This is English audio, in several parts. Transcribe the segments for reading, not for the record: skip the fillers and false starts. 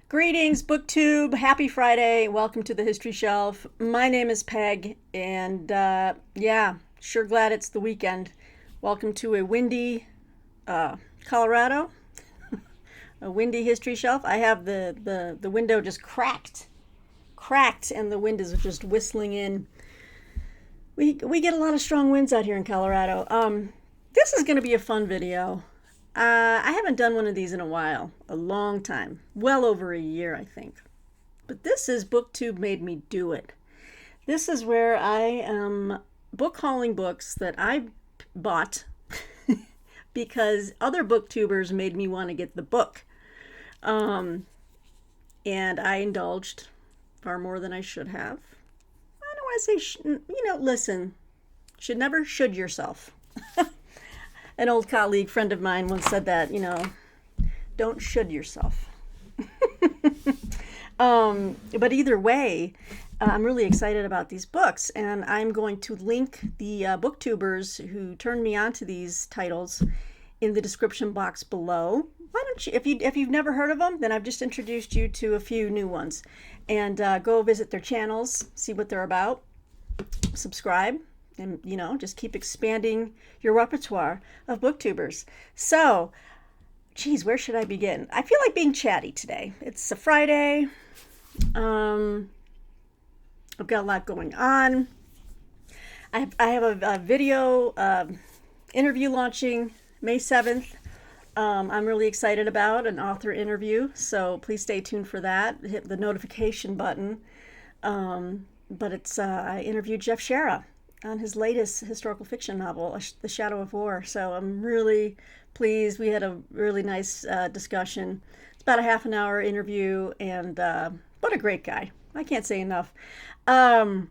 Greetings, BookTube. Happy Friday. Welcome to the History Shelf. My name is Peg, and sure glad it's the weekend. Welcome to a windy Colorado, a windy History Shelf. I have the window just cracked, and the wind is just whistling in. We get a lot of strong winds out here in Colorado. This is going to be a fun video. I haven't done one of these in a while, a long time, well over a year, I think. But this is BookTube made me do it. This is where I am book hauling books that I bought because other BookTubers made me want to get the book. And I indulged far more than I should have. I don't want to say, listen, should yourself. An old colleague friend of mine once said that, don't should yourself. But either way, I'm really excited about these books, and I'm going to link the BookTubers who turned me on to these titles in the description box below. Why don't you, if you've never heard of them, then I've just introduced you to a few new ones, and go visit their channels, see what they're about, subscribe. And, just keep expanding your repertoire of BookTubers. So, geez, where should I begin? I feel like being chatty today. It's a Friday. I've got a lot going on. I have a video interview launching May 7th. I'm really excited about an author interview. So, please stay tuned for that. Hit the notification button. But it's I interviewed Jeff Shara on his latest historical fiction novel, The Shadow of War. So I'm really pleased. We had a really nice discussion. It's about a half an hour interview, and what a great guy. I can't say enough. And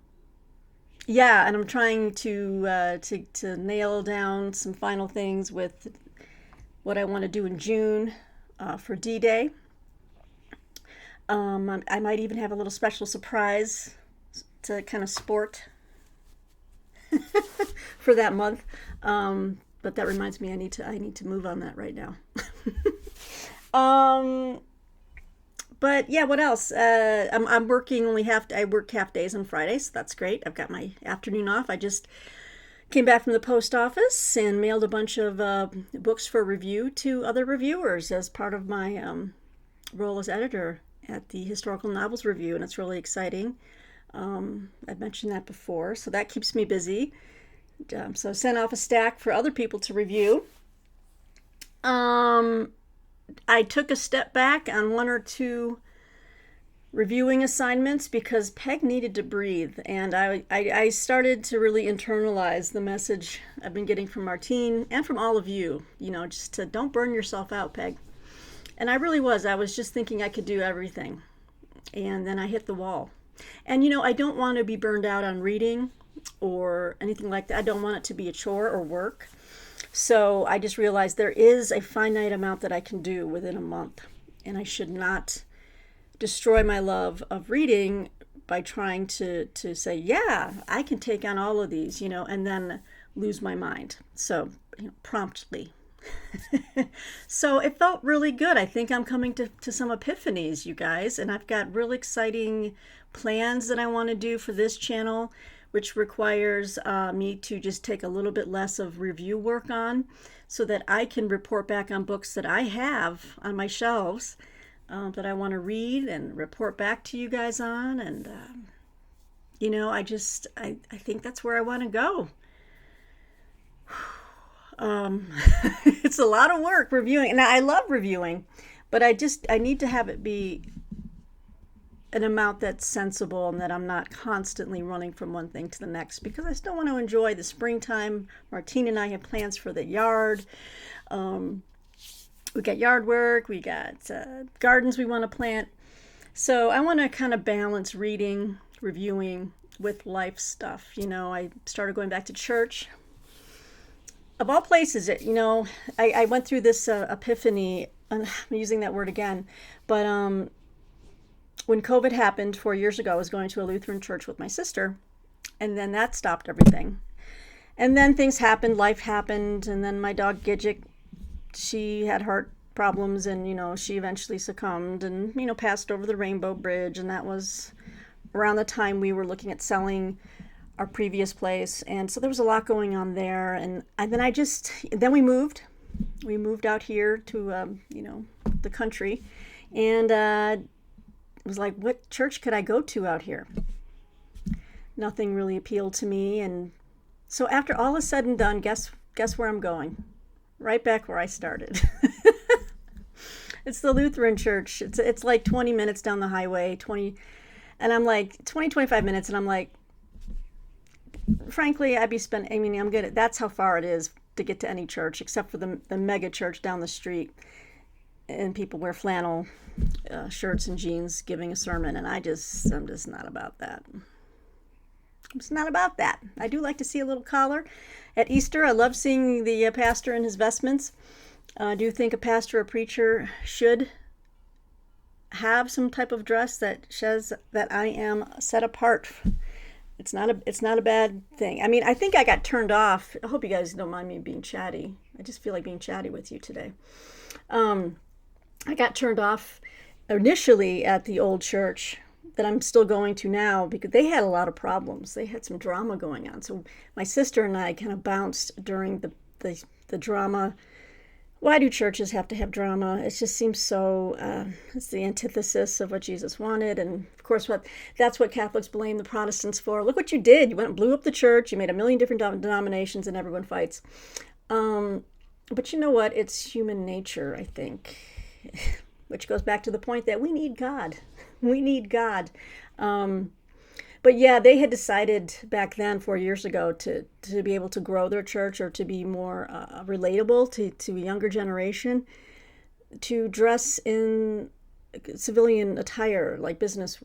I'm trying to nail down some final things with what I want to do in June for D-Day. I might even have a little special surprise to kind of sport for that month, but that reminds me I need to move on that right now. But yeah, what else? I'm working I work half days on Fridays, so that's great. I've got my afternoon off. I just came back from the post office and mailed a bunch of books for review to other reviewers as part of my role as editor at the Historical Novels Review, and it's really exciting. I've mentioned that before, so that keeps me busy. So I sent off a stack for other people to review. I took a step back on one or two reviewing assignments because Peg needed to breathe, and I started to really internalize the message I've been getting from Martine and from all of you, just to don't burn yourself out, Peg. And I really was. I was just thinking I could do everything, and then I hit the wall. And I don't want to be burned out on reading or anything like that. I don't want it to be a chore or work. So I just realized there is a finite amount that I can do within a month, and I should not destroy my love of reading by trying to say, yeah, I can take on all of these, and then lose my mind. So promptly. So it felt really good. I think I'm coming to some epiphanies, you guys, and I've got really exciting plans that I want to do for this channel, which requires me to just take a little bit less of review work on so that I can report back on books that I have on my shelves that I want to read and report back to you guys on. And, I think that's where I want to go. It's a lot of work reviewing, and I love reviewing, but I need to have it be an amount that's sensible and that I'm not constantly running from one thing to the next, because I still want to enjoy the springtime. Martine and I have plans for the yard. We got yard work, we got gardens we want to plant. So I want to kind of balance reading, reviewing with life stuff. I started going back to church. Of all places, I went through this epiphany, I'm using that word again, but when COVID happened 4 years ago, I was going to a Lutheran church with my sister, and then that stopped everything. And then things happened, life happened, and then my dog Gidget, she had heart problems, and she eventually succumbed and passed over the Rainbow Bridge, and that was around the time we were looking at selling our previous place, and so there was a lot going on there, and then we moved out here to the country, and it was like, what church could I go to out here? Nothing really appealed to me, and so after all is said and done, guess where I'm going? Right back where I started. It's the Lutheran church. It's like 20 minutes down the highway, 25 minutes, and I'm like, frankly, I'm good. That's how far it is to get to any church, except for the mega church down the street, and people wear flannel shirts and jeans giving a sermon, and I'm just not about that. It's not about that. I do like to see a little collar. At Easter, I love seeing the pastor in his vestments. I do think a pastor or preacher should have some type of dress that says that I am set apart. It's not a bad thing. I mean, I think I got turned off. I hope you guys don't mind me being chatty. I just feel like being chatty with you today. I got turned off initially at the old church that I'm still going to now because they had a lot of problems. They had some drama going on. So my sister and I kind of bounced during the drama. Why do churches have to have drama? It just seems so, it's the antithesis of what Jesus wanted. And of course, that's what Catholics blame the Protestants for. Look what you did. You went and blew up the church. You made a million different denominations and everyone fights. But you know what? It's human nature, I think, which goes back to the point that we need God. We need God. But yeah, they had decided back then, 4 years ago, to be able to grow their church or to be more relatable to a younger generation, to dress in civilian attire, like business,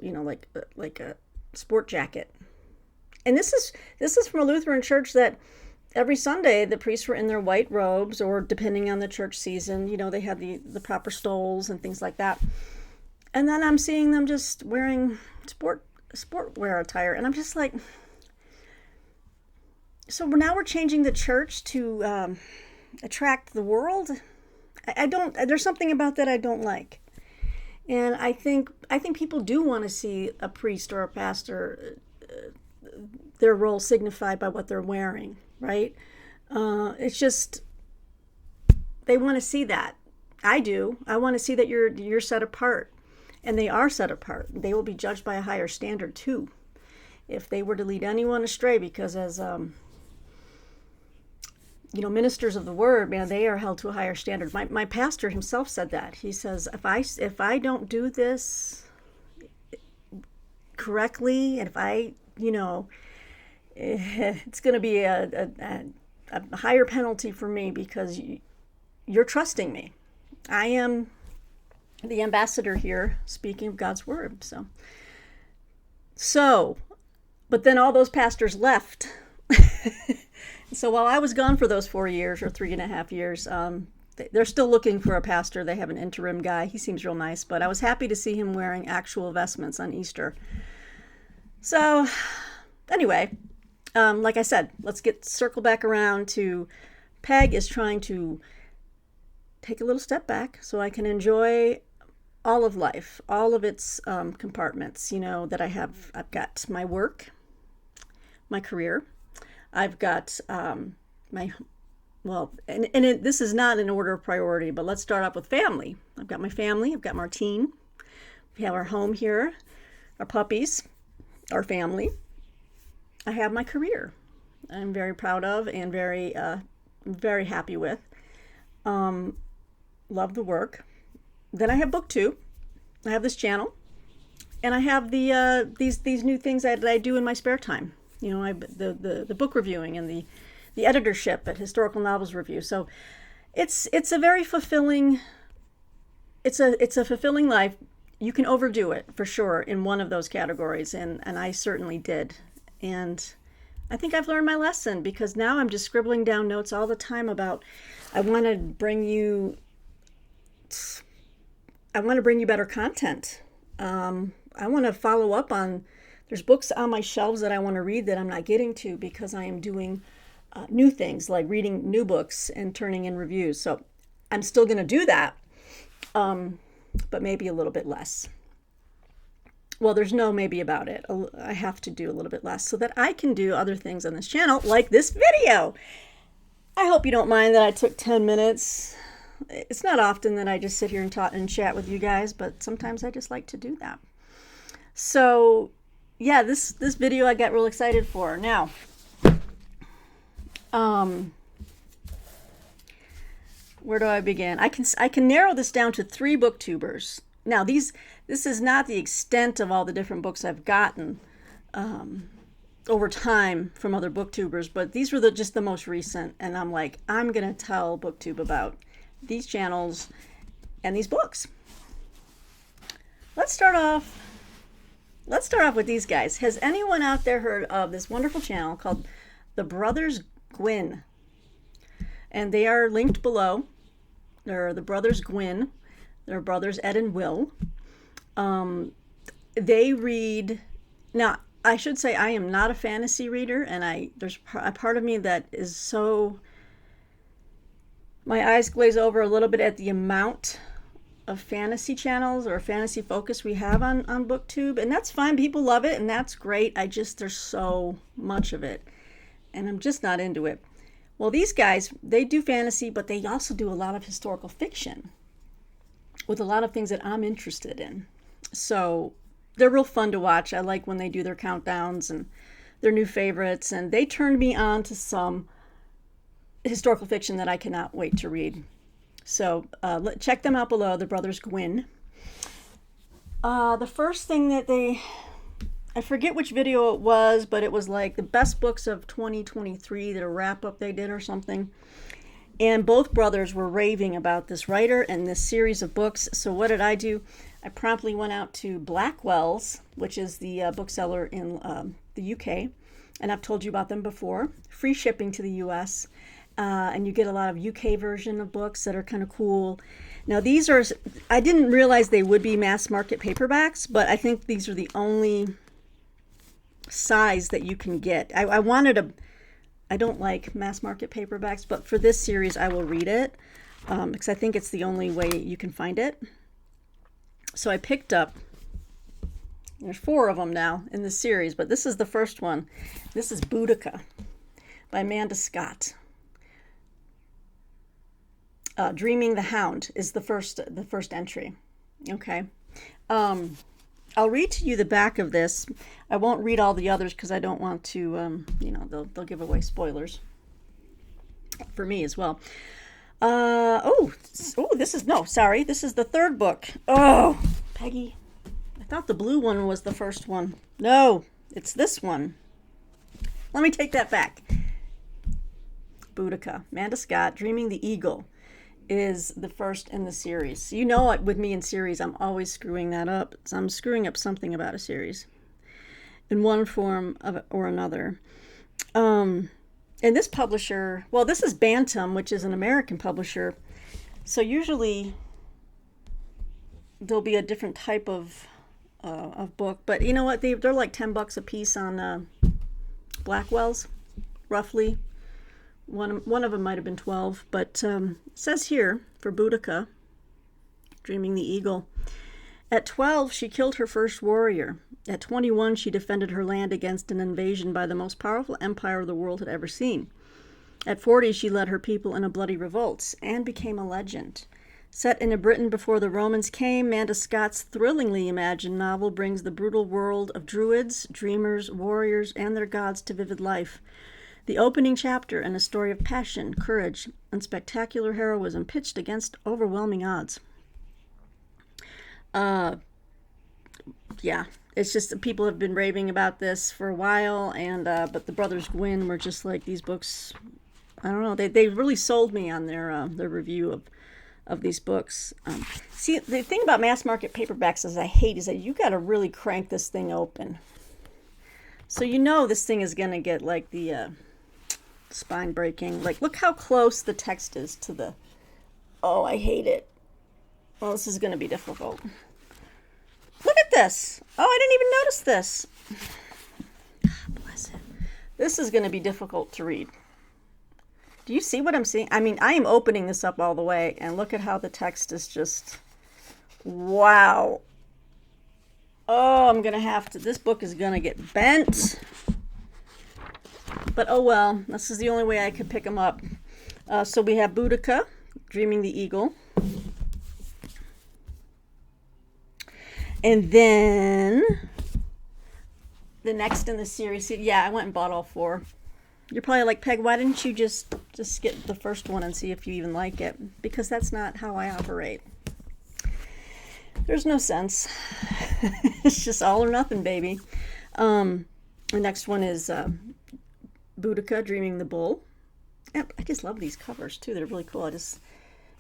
like a sport jacket. And this is from a Lutheran church that every Sunday the priests were in their white robes, or depending on the church season, they had the proper stoles and things like that. And then I'm seeing them just wearing sportwear attire, and I'm just like, so now we're changing the church to attract the world. There's something about that I don't like. And I think people do want to see a priest or a pastor, their role signified by what they're wearing, right? It's just, they want to see that. I do. I want to see that you're set apart. And they are set apart. They will be judged by a higher standard too, if they were to lead anyone astray. Because as ministers of the word, man, they are held to a higher standard. My pastor himself said that. He says, if I don't do this correctly, and if I, it's going to be a higher penalty for me because you're trusting me. I am the ambassador here, speaking of God's word. So, but then all those pastors left. So while I was gone for those 4 years or 3.5 years, they're still looking for a pastor. They have an interim guy. He seems real nice, but I was happy to see him wearing actual vestments on Easter. So anyway, like I said, let's circle back around to Peg is trying to take a little step back so I can enjoy all of life, all of its compartments, that I have. I've got my work, my career. I've got this is not in order of priority, but let's start off with family. I've got my family. I've got Martine. We have our home here, our puppies, our family. I have my career. I'm very proud of and very, very happy with. Love the work. Then I have BookTube. I have this channel, and I have these new things that I do in my spare time. The book reviewing and the editorship at Historical Novels Review. So it's a very fulfilling. It's a fulfilling life. You can overdo it for sure in one of those categories, and I certainly did. And I think I've learned my lesson, because now I'm just scribbling down notes all the time about I want to bring you better content. I want to follow up on, there's books on my shelves that I want to read that I'm not getting to because I am doing new things like reading new books and turning in reviews. So I'm still going to do that. but maybe a little bit less. Well, there's no maybe about it. I have to do a little bit less so that I can do other things on this channel, like this video. I hope you don't mind that I took 10 minutes. It's not often that I just sit here and talk and chat with you guys, but sometimes I just like to do that. So, yeah, this video I got real excited for. Now, where do I begin? I can narrow this down to 3 booktubers. Now, this is not the extent of all the different books I've gotten over time from other booktubers, but these were just the most recent, and I'm like, I'm gonna tell BookTube about these channels and these books. Let's start off with these guys. Has anyone out there heard of this wonderful channel called the Brothers Gwyn? And they are linked below. They're the Brothers Gwyn. They're brothers Ed and Will. They read, now I should say I am not a fantasy reader, and there's a part of me that is so, my eyes glaze over a little bit at the amount of fantasy channels or fantasy focus we have on BookTube, and that's fine. People love it, and that's great. There's so much of it, and I'm just not into it. Well, these guys, they do fantasy, but they also do a lot of historical fiction with a lot of things that I'm interested in. So they're real fun to watch. I like when they do their countdowns and their new favorites, and they turned me on to some historical fiction that I cannot wait to read. So check them out below, the Brothers Gwyn. The first thing that I forget which video it was, but it was like the best books of 2023, that a wrap-up they did or something. And both brothers were raving about this writer and this series of books. So what did I do? I promptly went out to Blackwell's, which is the bookseller in the UK. And I've told you about them before. Free shipping to the US. And you get a lot of UK version of books that are kind of cool. Now these are, I didn't realize they would be mass market paperbacks, but I think these are the only size that you can get. I don't like mass market paperbacks, but for this series I will read it because I think it's the only way you can find it. So I picked up, there's 4 of them now in this series, but this is the first one. This is Boudica by Amanda Scott. Dreaming the Hound is the first entry. Okay. I'll read to you the back of this. I won't read all the others because I don't want to, they'll give away spoilers for me as well. This is the 3rd book. Oh, Peggy, I thought the blue one was the first one. No, it's this one. Let me take that back. Boudica, Amanda Scott, Dreaming the Eagle is the first in the series. You know what, with me in series, I'm always screwing that up. So I'm screwing up something about a series in one form or another. And this publisher, well, this is Bantam, which is an American publisher. So usually there'll be a different type of book, but you know what? They're like $10 a piece on Blackwell's, roughly. One of them might have been 12, but it says here for Boudica, Dreaming the Eagle. At 12, she killed her first warrior. At 21, she defended her land against an invasion by the most powerful empire the world had ever seen. At 40, she led her people in a bloody revolt and became a legend. Set in a Britain before the Romans came, Amanda Scott's thrillingly imagined novel brings the brutal world of druids, dreamers, warriors, and their gods to vivid life. The opening chapter in a story of passion, courage, and spectacular heroism pitched against overwhelming odds. Yeah, it's just people have been raving about this for a while, and but the Brothers Gwyn were just like, these books, I don't know, they really sold me on their review of these books. See, the thing about mass market paperbacks is that you got to really crank this thing open. So you know this thing is going to get like the spine breaking. Like, look how close the text is to the... Oh, I hate it. Well, this is going to be difficult. Look at this. Oh, I didn't even notice this. Bless it. This is going to be difficult to read. Do you see what I'm seeing? I mean, I am opening this up all the way, and look at how the text is just... Wow. Oh, I'm going to have to, this book is going to get bent. But oh well, this is the only way I could pick them up. So we have Boudica, Dreaming the Eagle. And then the next in the series, yeah, I went and bought all four. You're probably like, Peg, why didn't you just get the first one and see if you even like it? Because that's not how I operate. There's no sense. It's just all or nothing, baby. The next one is Boudica, Dreaming the Bull. I just love these covers too. They're really cool. I just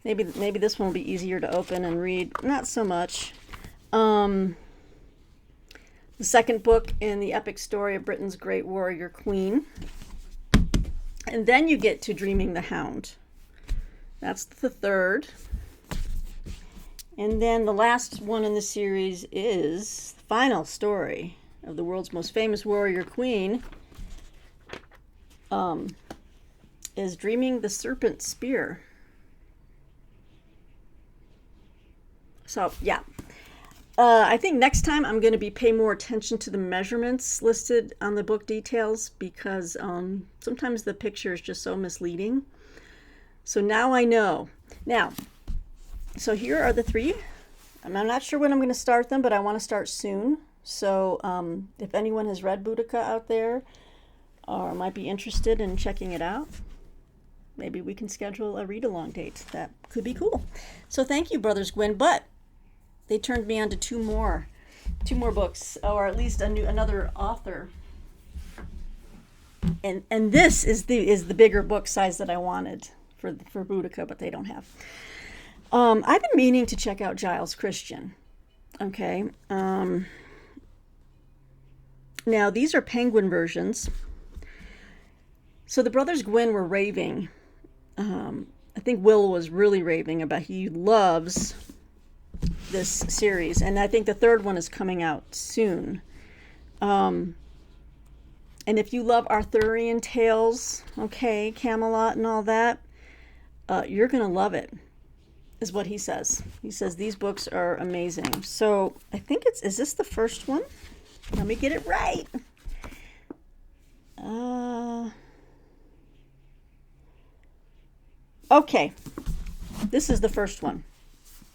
maybe this one will be easier to open and read. Not so much. The second book in the epic story of Britain's great warrior queen. And then you get to Dreaming the Hound. That's the third. And then the last one in the series is the final story of the world's most famous warrior queen, is Dreaming the Serpent Spear. So, yeah. I think next time I'm going to be paying more attention to the measurements listed on the book details, because sometimes the picture is just so misleading. So now I know. Now, so here are the three. I'm not sure when I'm going to start them, but I want to start soon. So if anyone has read Boudica out there or might be interested in checking it out, maybe we can schedule a read-along date. That could be cool. So thank you, Brothers Gwyn. But they turned me on to two more books, or at least another author. And this is the bigger book size that I wanted for Boudica, but they don't have. I've been meaning to check out Giles Kristian. Okay. Now these are Penguin versions. So the Brothers Gwyn were raving. I think Will was really raving about he loves this series, and I think the third one is coming out soon. And if you love Arthurian tales, okay, Camelot and all that, you're gonna love it, is what he says. He says these books are amazing. So I think is this the first one? Let me get it right. Okay, this is the first one.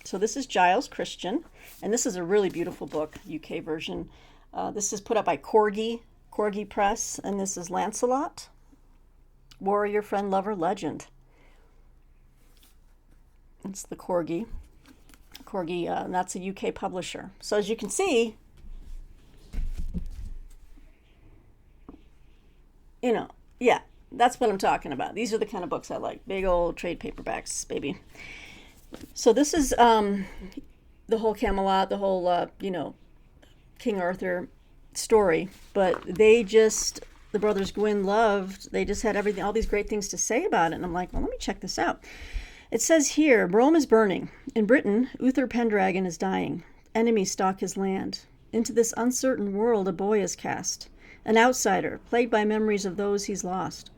So this is Giles Kristian, and this is a really beautiful book, UK version. This is put up by Corgi Press, and this is Lancelot, Warrior, Friend, Lover, Legend. It's the Corgi, and that's a UK publisher. So as you can see, yeah, that's what I'm talking about. These are the kind of books I like. Big old trade paperbacks, baby. So this is the whole Camelot, the whole, King Arthur story. But the Brothers Gwyn they just had all these great things to say about it. And I'm like, well, let me check this out. It says here, Rome is burning. In Britain, Uther Pendragon is dying. Enemies stalk his land. Into this uncertain world a boy is cast. An outsider, plagued by memories of those he's lost.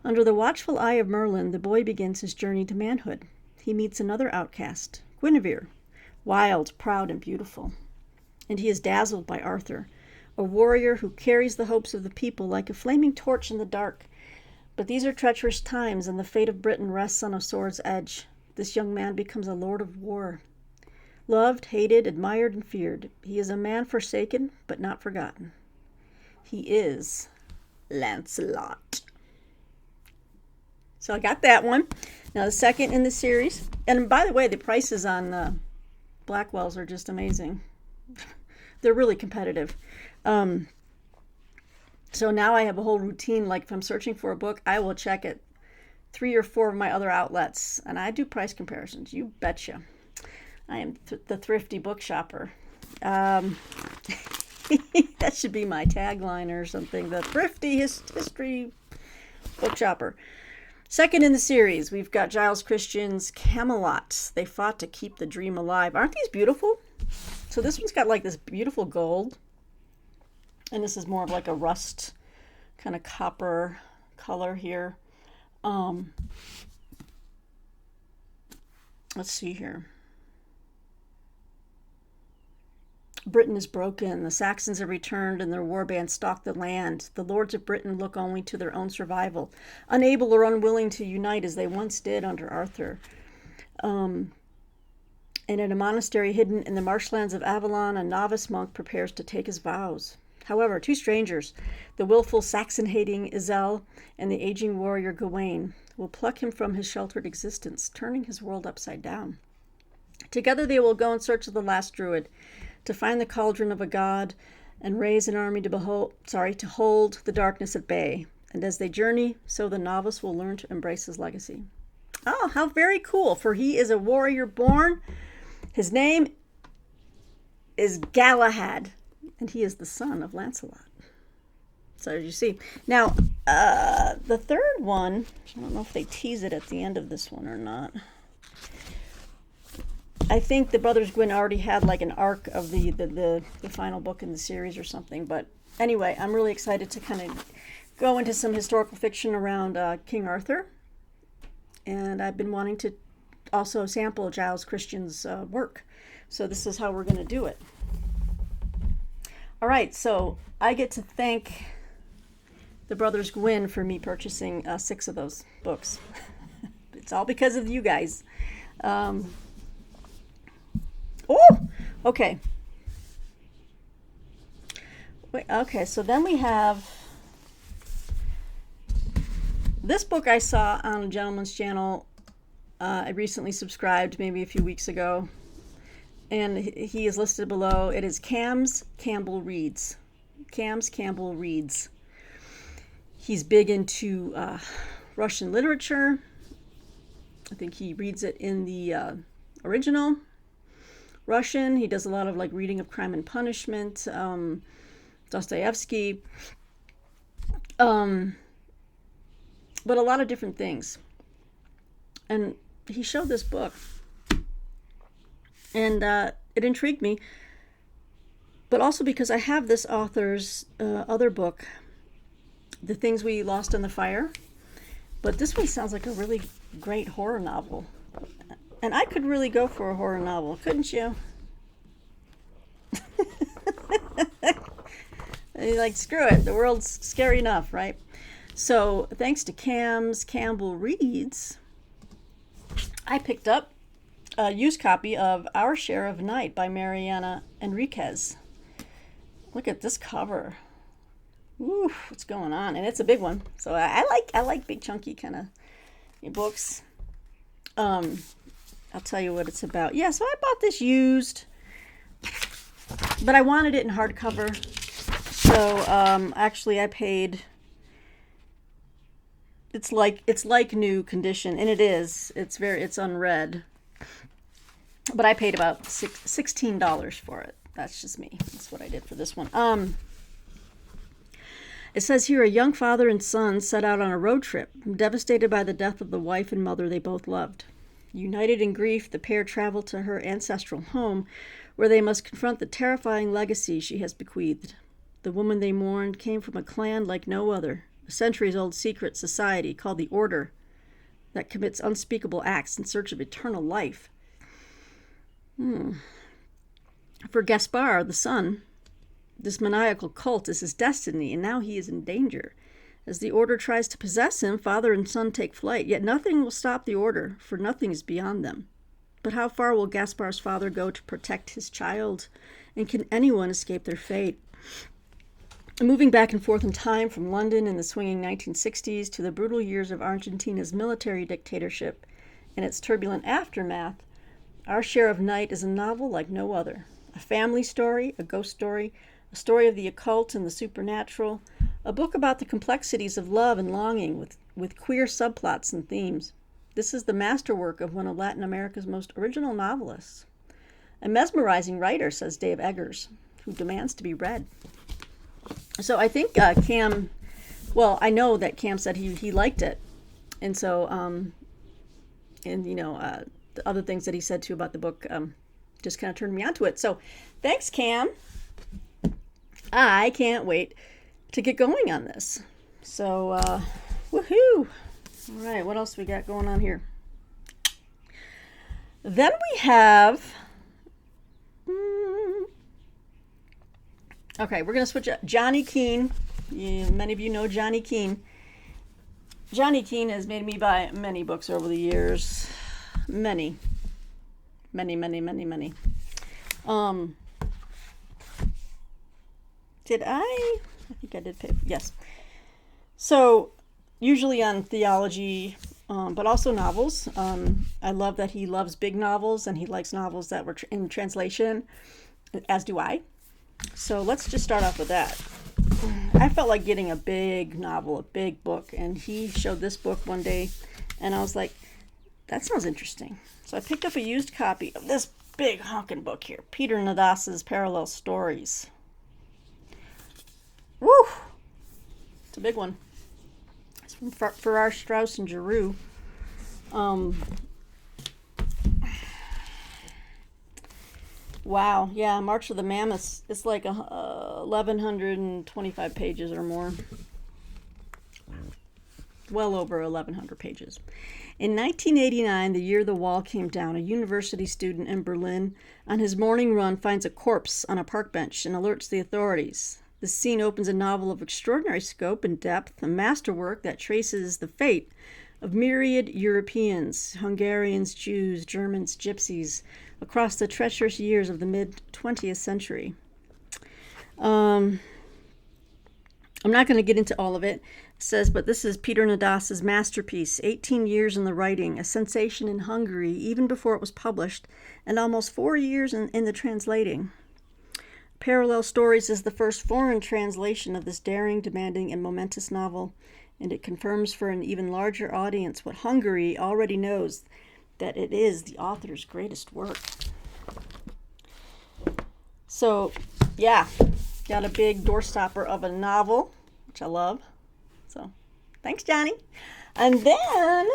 Under the watchful eye of Merlin, the boy begins his journey to manhood. He meets another outcast, Guinevere, wild, proud, and beautiful. And he is dazzled by Arthur, a warrior who carries the hopes of the people like a flaming torch in the dark. But these are treacherous times, and the fate of Britain rests on a sword's edge. This young man becomes a lord of war. Loved, hated, admired, and feared, he is a man forsaken, but not forgotten. He is Lancelot. So I got that one. Now the second in the series, and by the way, the prices on Blackwell's are just amazing. They're really competitive. So now I have a whole routine. Like if I'm searching for a book, I will check it 3 or 4 of my other outlets, and I do price comparisons. You betcha. I am the thrifty book shopper. That should be my tagline or something. The thrifty history book shopper. Second in the series, we've got Giles Kristian's Camelot. They fought to keep the dream alive. Aren't these beautiful? So this one's got like this beautiful gold. And this is more of like a rust kind of copper color here. Let's see here. Britain is broken. The Saxons have returned and their warbands stalk the land. The lords of Britain look only to their own survival, unable or unwilling to unite as they once did under Arthur. And in a monastery hidden in the marshlands of Avalon, a novice monk prepares to take his vows. However, two strangers, the willful Saxon-hating Isel and the aging warrior Gawain, will pluck him from his sheltered existence, turning his world upside down. Together they will go in search of the last druid, to find the cauldron of a god and raise an army to hold the darkness at bay. And as they journey, so the novice will learn to embrace his legacy. Oh, how very cool, for he is a warrior born. His name is Galahad, and he is the son of Lancelot. So as you see. Now, the third one, I don't know if they tease it at the end of this one or not. I think the Brothers Gwyn already had like an arc of the final book in the series or something. But anyway, I'm really excited to kind of go into some historical fiction around King Arthur. And I've been wanting to also sample Giles Kristian's work. So this is how we're going to do it. All right, so I get to thank the Brothers Gwyn for me purchasing 6 of those books. It's all because of you guys. Okay. Wait, okay, so then we have this book I saw on a gentleman's channel. I recently subscribed maybe a few weeks ago, and he is listed below. It is Cams Campbell Reads. Cams Campbell Reads. He's big into Russian literature. I think he reads it in the original Russian. He does a lot of like reading of Crime and Punishment, Dostoevsky, but a lot of different things. And he showed this book, and it intrigued me, but also because I have this author's other book, The Things We Lost in the Fire, but this one sounds like a really great horror novel. And I could really go for a horror novel, couldn't you? Like, screw it. The world's scary enough, right? So, thanks to Cams Campbell Reads, I picked up a used copy of Our Share of Night by Mariana Enriquez. Look at this cover. Woo, what's going on? And it's a big one. So I like big chunky kind of books. I'll tell you what it's about. Yeah, so I bought this used, but I wanted it in hardcover. So actually I paid, it's like new condition, and it is. It's unread. But I paid about $16 for it. That's just me. That's what I did for this one. It says here, a young father and son set out on a road trip, devastated by the death of the wife and mother they both loved. United in grief, the pair travel to her ancestral home, where they must confront the terrifying legacy she has bequeathed. The woman they mourned came from a clan like no other, a centuries-old secret society called the Order, that commits unspeakable acts in search of eternal life. For Gaspar, the son, this maniacal cult is his destiny, and now he is in danger. As the Order tries to possess him, father and son take flight, yet nothing will stop the Order, for nothing is beyond them. But how far will Gaspar's father go to protect his child? And can anyone escape their fate? Moving back and forth in time from London in the swinging 1960s to the brutal years of Argentina's military dictatorship and its turbulent aftermath, Our Share of Night is a novel like no other. A family story, a ghost story, a story of the occult and the supernatural, a book about the complexities of love and longing with queer subplots and themes. This is the masterwork of one of Latin America's most original novelists. A mesmerizing writer, says Dave Eggers, who demands to be read. So I think Cam, well, I know that Cam said he liked it. And so, the other things that he said too about the book just kind of turned me onto it. So thanks, Cam. I can't wait to get going on this. So, woohoo. All right, what else we got going on here? Then we have Okay, we're going to switch up. Johnny Keene. Many of you know Johnny Keene. Johnny Keene has made me buy many books over the years. Many. Did I think I did pay. Yes. So, usually on theology, but also novels. I love that he loves big novels and he likes novels that were in translation, as do I. So let's just start off with that. I felt like getting a big novel, a big book, and he showed this book one day, and I was like, that sounds interesting. So I picked up a used copy of this big honking book here, Peter Nadas's Parallel Stories. Woo! It's a big one. It's from Farrar, Straus, and Giroux. Wow, yeah, March of the Mammoths. It's like 1,125 pages or more. Well over 1,100 pages. In 1989, the year the wall came down, a university student in Berlin on his morning run finds a corpse on a park bench and alerts the authorities. The scene opens a novel of extraordinary scope and depth, a masterwork that traces the fate of myriad Europeans, Hungarians, Jews, Germans, Gypsies, across the treacherous years of the mid-20th century. I'm not going to get into all of it. It says, but this is Peter Nadas's masterpiece, 18 years in the writing, a sensation in Hungary even before it was published, and almost 4 years in the translating. Parallel Stories is the first foreign translation of this daring, demanding, and momentous novel, and it confirms for an even larger audience what Hungary already knows, that it is the author's greatest work. So, yeah, got a big doorstopper of a novel, which I love. So, thanks, Johnny. And then,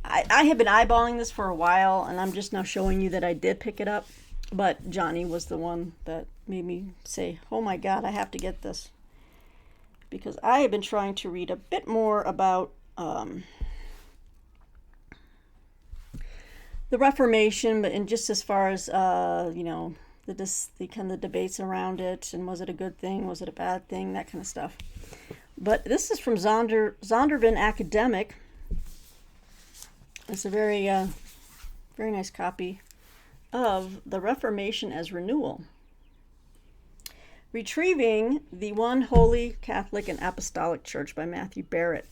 I have been eyeballing this for a while, and I'm just now showing you that I did pick it up. But Johnny was the one that made me say, oh my God, I have to get this. Because I have been trying to read a bit more about the Reformation, but in just as far as the kind of debates around it, and was it a good thing, was it a bad thing, that kind of stuff. But this is from Zondervan Academic. It's a very very nice copy of The Reformation as Renewal, Retrieving the One Holy Catholic and Apostolic Church by Matthew Barrett.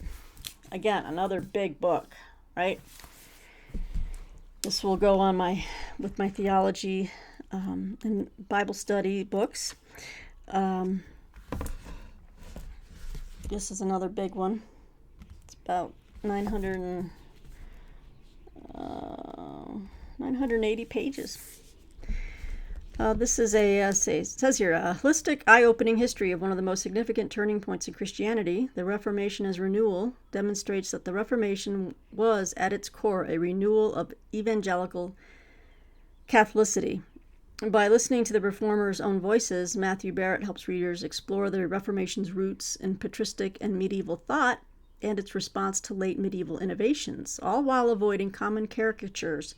Again, another big book, right? This will go on with my theology and Bible study books. This is another big one. It's about 980 pages. This is it says here, a holistic, eye-opening history of one of the most significant turning points in Christianity. The Reformation as Renewal demonstrates that the Reformation was, at its core, a renewal of evangelical Catholicity. By listening to the Reformers' own voices, Matthew Barrett helps readers explore the Reformation's roots in patristic and medieval thought and its response to late medieval innovations, all while avoiding common caricatures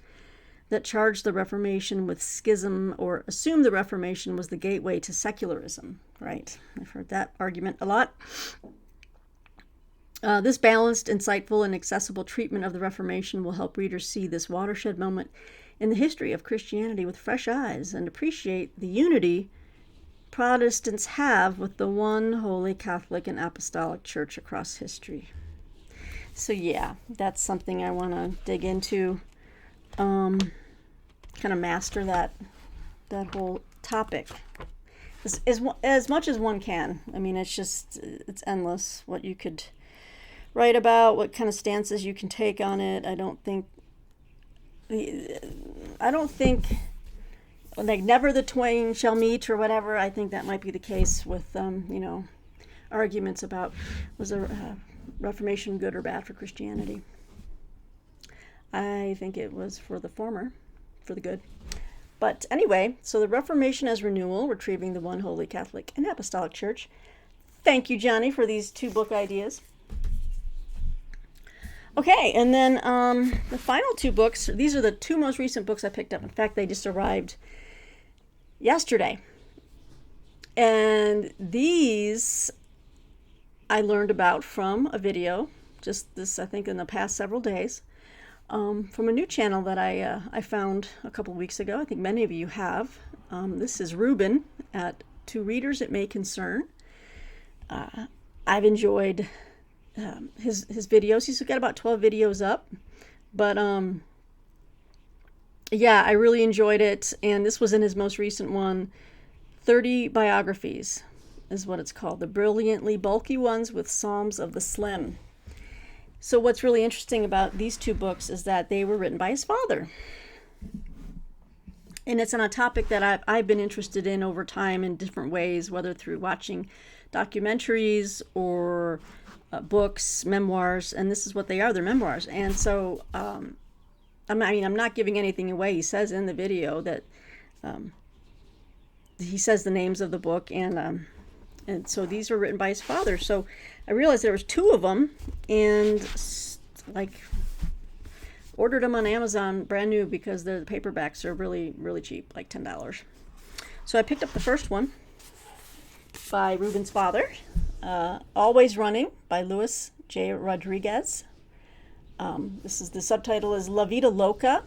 that charged the Reformation with schism or assumed the Reformation was the gateway to secularism. Right? I've heard that argument a lot. This balanced, insightful, and accessible treatment of the Reformation will help readers see this watershed moment in the history of Christianity with fresh eyes and appreciate the unity Protestants have with the one holy Catholic and Apostolic Church across history. So yeah, that's something I want to dig into. Kind of master that whole topic as much as one can. I mean, it's endless what you could write about, what kind of stances you can take on it. I don't think like never the twain shall meet or whatever. I think that might be the case with arguments about was the Reformation good or bad for Christianity. I think it was for the former, for the good. But anyway, so the Reformation as Renewal, Retrieving the One Holy Catholic and Apostolic Church. Thank you, Johnny, for these 2 book ideas. Okay, and then the final 2 books, these are the 2 most recent books I picked up. In fact, they just arrived yesterday. And these I learned about from a video, just this, I think, in the past several days, from a new channel that I found a couple of weeks ago. I think many of you have. This is Ruben at To Readers It May Concern. I've enjoyed his videos. He's got about 12 videos up, but yeah, I really enjoyed it. And this was in his most recent one, 30 Biographies is what it's called, the brilliantly bulky ones with Psalms of the Slim. So what's really interesting about these two books is that they were written by his father. And it's on a topic that I've been interested in over time in different ways, whether through watching documentaries or books, memoirs, and this is what they are, they're memoirs. And so, I'm not giving anything away. He says in the video that he says the names of the book, and so these were written by his father. So I realized there was two of them, and ordered them on Amazon brand new because the paperbacks are really, really cheap, like $10. So I picked up the first one by Ruben's father, Always Running by Luis J. Rodriguez. The subtitle is La Vida Loca.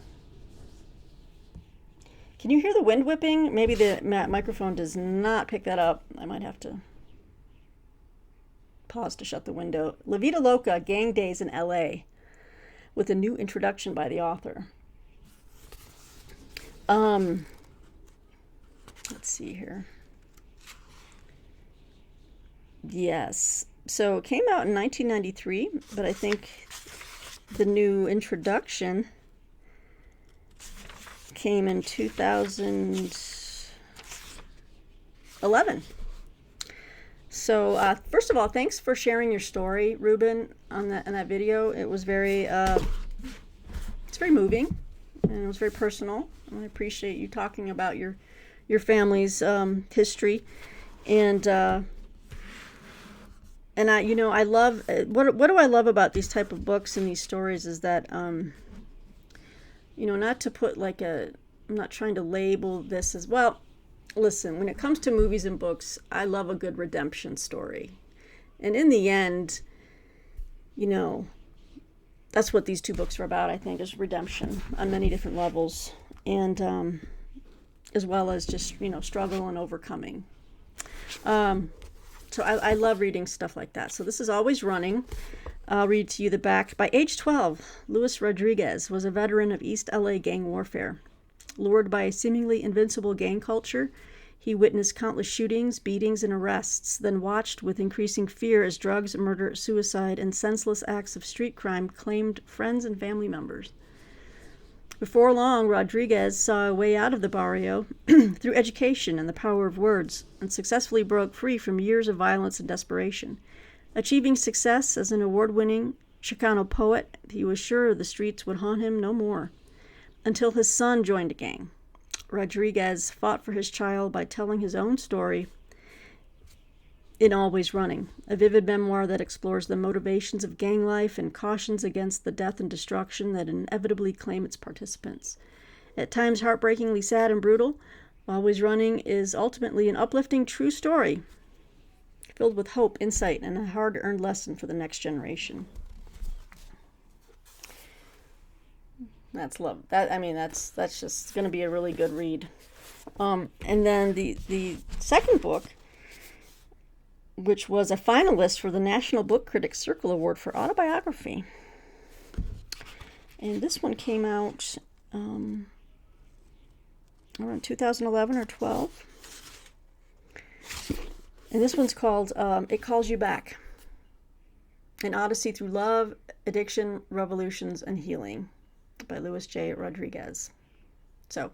Can you hear the wind whipping? Maybe the microphone does not pick that up. I might have to pause to shut the window. La Vida Loca, Gang Days in LA, with a new introduction by the author. Let's see here. Yes. So it came out in 1993, but I think the new introduction came in 2011. So first of all, thanks for sharing your story, Ruben, on that video. It was it's very moving, and it was very personal. And I appreciate you talking about your family's history, and I love what do I love about these type of books and these stories is that not to put I'm not trying to label this as, well, listen, when it comes to movies and books, I love a good redemption story. And in the end, that's what these two books are about, I think, is redemption on many different levels. And as well as just, struggle and overcoming. So I love reading stuff like that. So this is Always Running. I'll read to you the back. By age 12, Luis Rodriguez was a veteran of East LA gang warfare. Lured by a seemingly invincible gang culture, he witnessed countless shootings, beatings, and arrests, then watched with increasing fear as drugs, murder, suicide, and senseless acts of street crime claimed friends and family members. Before long, Rodriguez saw a way out of the barrio through education and the power of words, and successfully broke free from years of violence and desperation. Achieving success as an award-winning Chicano poet, he was sure the streets would haunt him no more. Until his son joined a gang. Rodriguez fought for his child by telling his own story in Always Running, a vivid memoir that explores the motivations of gang life and cautions against the death and destruction that inevitably claim its participants. At times heartbreakingly sad and brutal, Always Running is ultimately an uplifting true story, filled with hope, insight, and a hard-earned lesson for the next generation. That's love. That's just going to be a really good read. And then the second book, which was a finalist for the National Book Critics Circle Award for Autobiography. And this one came out around 2011 or 12. And this one's called It Calls You Back. An Odyssey Through Love, Addiction, Revolutions, and Healing by Luis J. Rodriguez. So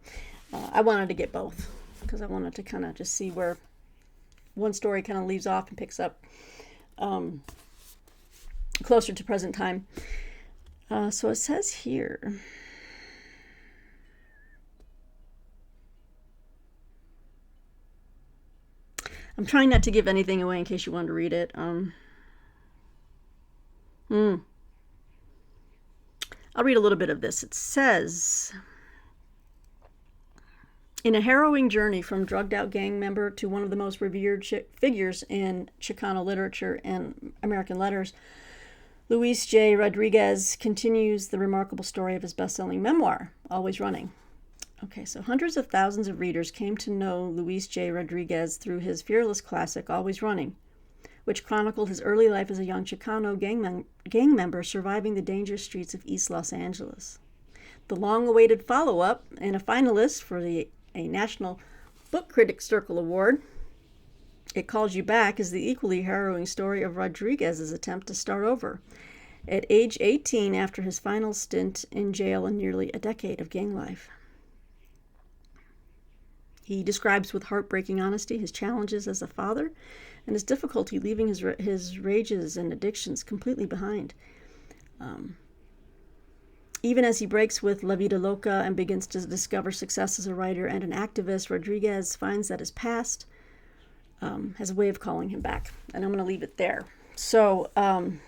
I wanted to get both because I wanted to kind of just see where one story kind of leaves off and picks up closer to present time. So it says here, I'm trying not to give anything away in case you wanted to read it. I'll read a little bit of this. It says, In a harrowing journey from drugged-out gang member to one of the most revered figures in Chicano literature and American letters, Luis J. Rodriguez continues the remarkable story of his best-selling memoir, Always Running. Okay, so hundreds of thousands of readers came to know Luis J. Rodriguez through his fearless classic, Always Running, which chronicled his early life as a young Chicano gang member surviving the dangerous streets of East Los Angeles. The long-awaited follow-up and a finalist for a National Book Critics Circle Award, It Calls You Back, is the equally harrowing story of Rodriguez's attempt to start over at age 18 after his final stint in jail in nearly a decade of gang life. He describes with heartbreaking honesty his challenges as a father and his difficulty leaving his rages and addictions completely behind. Even as he breaks with La Vida Loca and begins to discover success as a writer and an activist, Rodriguez finds that his past has a way of calling him back. And I'm going to leave it there. So I'm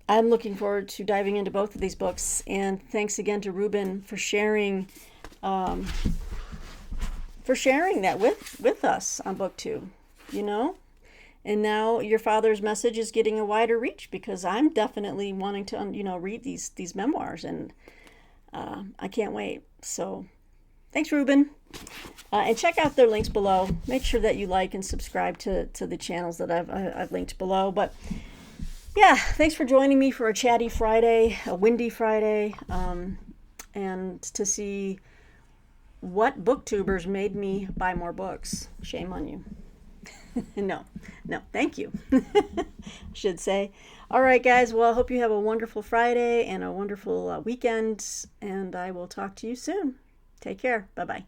looking forward to diving into both of these books. And thanks again to Ruben for sharing that with us on BookTube, And now your father's message is getting a wider reach because I'm definitely wanting to, read these memoirs, and I can't wait. So thanks, Ruben. And check out their links below. Make sure that you like and subscribe to the channels that I've linked below. But yeah, thanks for joining me for a chatty Friday, a windy Friday, and to see what BookTubers made me buy more books. Shame on you. No, thank you, I should say. All right, guys. Well, I hope you have a wonderful Friday and a wonderful weekend, and I will talk to you soon. Take care. Bye-bye.